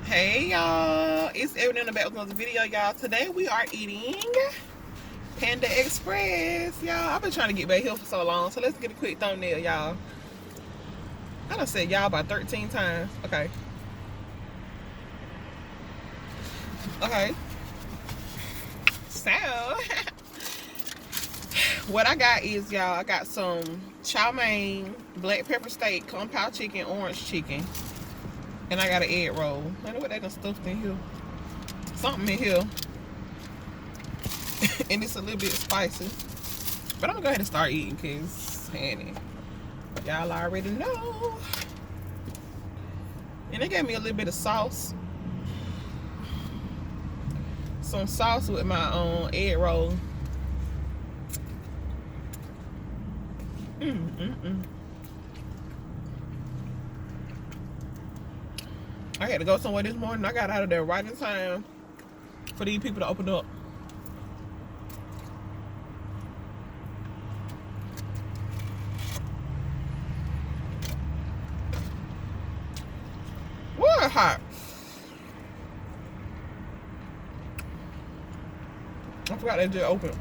Hey y'all, it's Ebbie in the back with another video, y'all. Today we are eating Panda Express, y'all. I've been trying to get back here for so long, so let's get a quick thumbnail, y'all. I done said y'all about 13 times. Okay. So what I got is, y'all, I got some chow mein, black pepper steak, kung pao chicken, orange chicken, and I got an egg roll. I know what they done stuffed in here. Something in here. And it's a little bit spicy. But I'm gonna go ahead and start eating because, honey, y'all already know. And they gave me a little bit of sauce. Some sauce with my egg roll. I had to go somewhere this morning. I got out of there right in time for these people to open up. What hot? I forgot they just opened.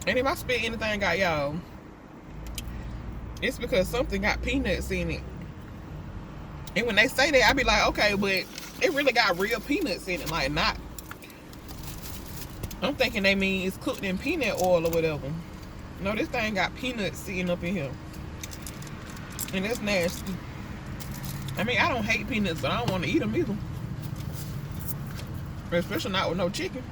And if I spit anything out, y'all, it's because something got peanuts in it. And when they say that, I be like, okay, but it really got real peanuts in it, like not. I'm thinking they mean it's cooked in peanut oil or whatever. No, this thing got peanuts sitting up in here. And that's nasty. I mean, I don't hate peanuts, but I don't want to eat them either. Especially not with no chicken.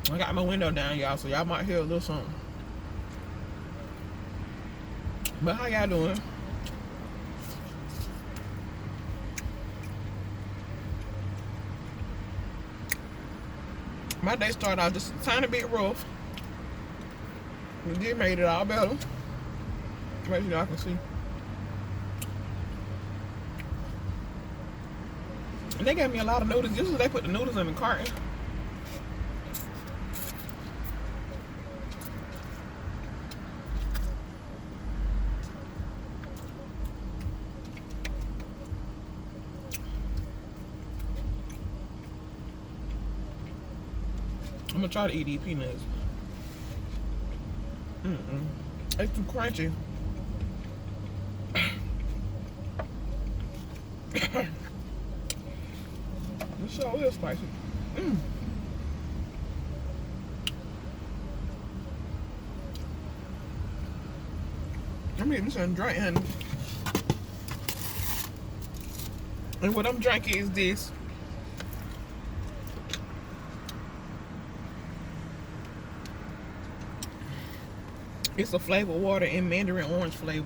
I got my window down, y'all, so y'all might hear a little something. But how y'all doing? My day started out just a tiny bit rough. We did made it all better. Make sure y'all can see. And they gave me a lot of noodles. Usually they put the noodles in the carton. I'm gonna try to eat these peanuts. It's too crunchy. This sure is spicy. I'm eating some drink, honey. And what I'm drinking is this. It's a flavored water in mandarin orange flavor.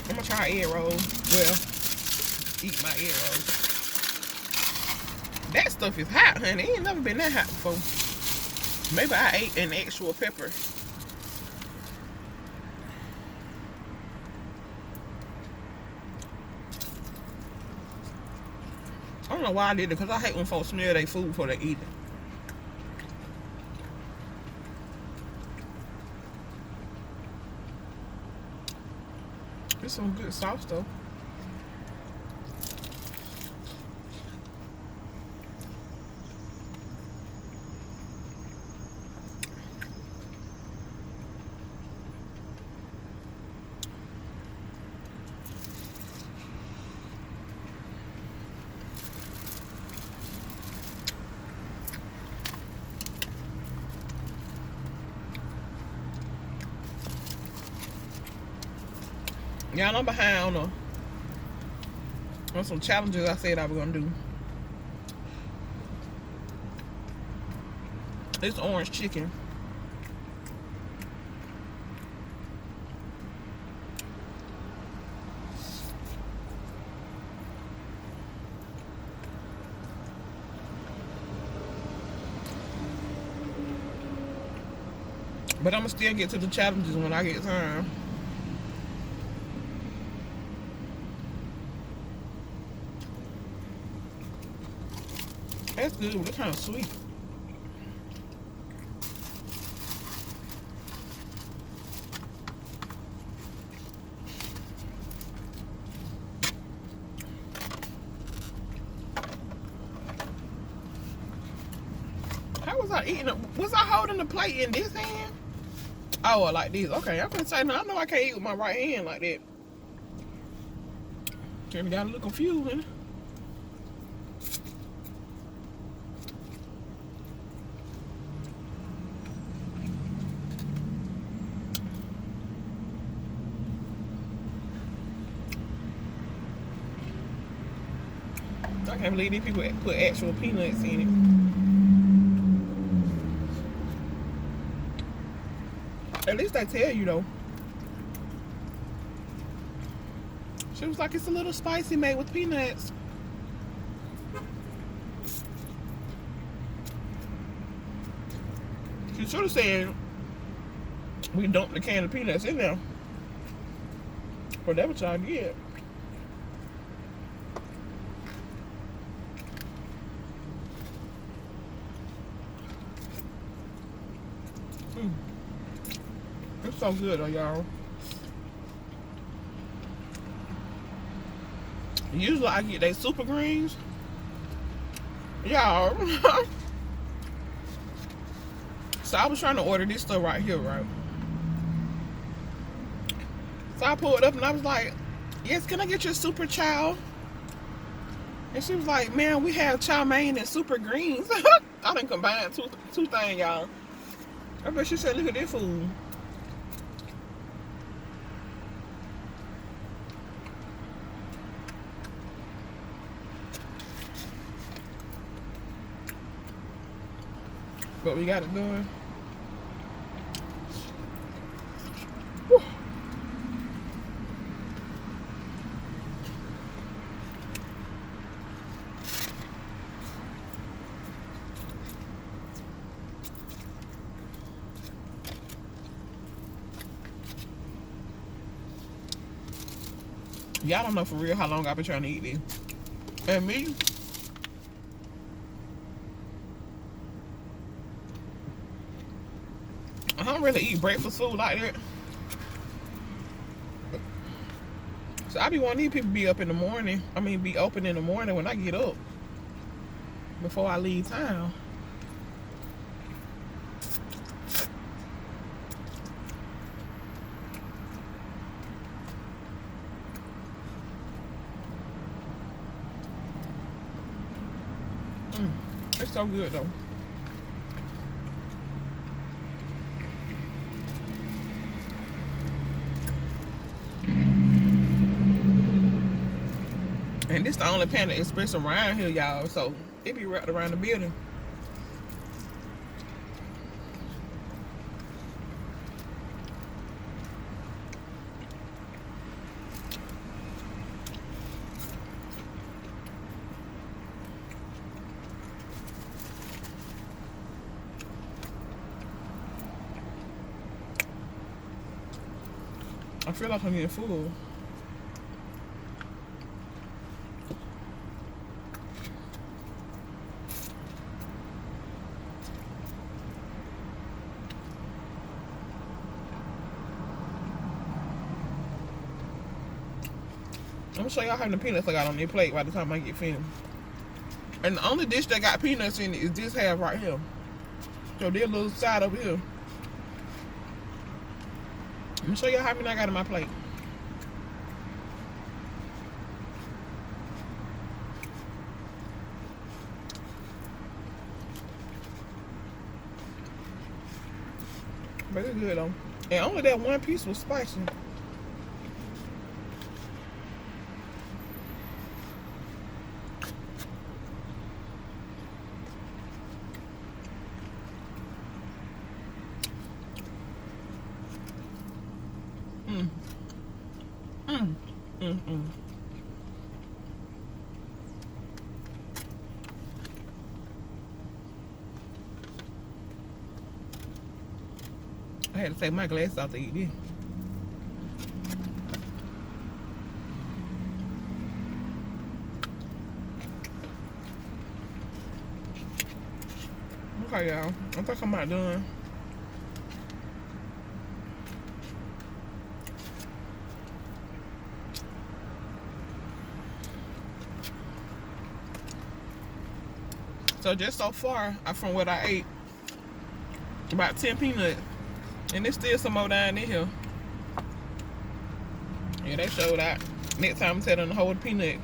I'm gonna try egg roll. Well, eat my egg roll. That stuff is hot, honey. It ain't never been that hot before. Maybe I ate an actual pepper. I don't know why I did it, because I hate when folks smell their food before they eat it. It's some good sauce though. Y'all, I'm behind on some challenges I said I was gonna do. It's orange chicken. But I'm gonna still get to the challenges when I get time. That's good, but it's kind of sweet. How was I eating? Was I holding the plate in this hand? Oh, like this. Okay, I'm gonna say, no, I know I can't eat with my right hand like that. Kind of got a little confused, huh? I can't believe these people put actual peanuts in it. At least they tell you though. She was like, it's a little spicy made with peanuts. She should have said we dumped the can of peanuts in there. But that's what y'all did. It's so good though, y'all. Usually I get they super greens. Y'all. So I was trying to order this stuff right here, right? So I pulled up and I was like, yes, can I get your super chow? And she was like, man, we have chow mein and super greens. I done combined two things, y'all. I bet she said, look at this food. But we got it done. Whew. Y'all don't know for real how long I've been trying to eat this. And me, I don't really eat breakfast food like that. So I be wanting these people to be up in the morning. I mean, be open in the morning when I get up. Before I leave town. It's so good though. And this the only Panda Express around here, y'all. So it be wrapped around the building. I feel like I'm getting full. I'm gonna show y'all how many peanuts I got on their plate by the time I get finished. And the only dish that got peanuts in it is this half right here. So there's a little side over here. Let me show y'all how many I got on my plate. But it's good though. And only that one piece was spicy. I had to take my glasses off to eat this. Okay, y'all. I think I'm about done. So just so far, from what I ate, about 10 peanuts. And there's still some more down in here. Yeah, they showed out. Next time I'm telling them to hold the peanut.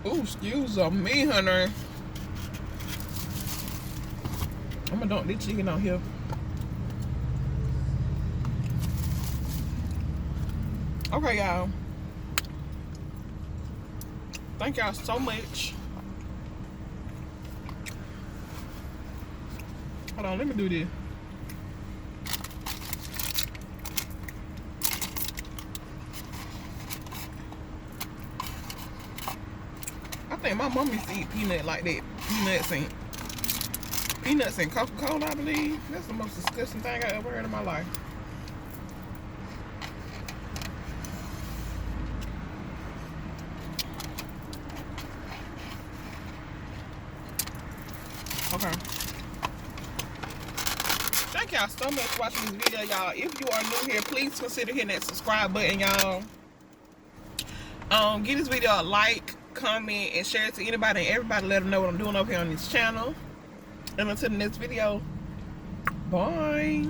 Ooh, excuse me, honey. I'm gonna dump this chicken out here. Okay, y'all. Thank y'all so much. Hold on, let me do this. I think my mom used to eat peanut like that. Peanuts and Coca-Cola, I believe. That's the most disgusting thing I ever heard in my life. Okay. Thank y'all so much for watching this video, y'all. If you are new here, please consider hitting that subscribe button, y'all. Give this video a like, comment, and share it to anybody and everybody. Let them know what I'm doing over here on this channel. And until the next video, bye.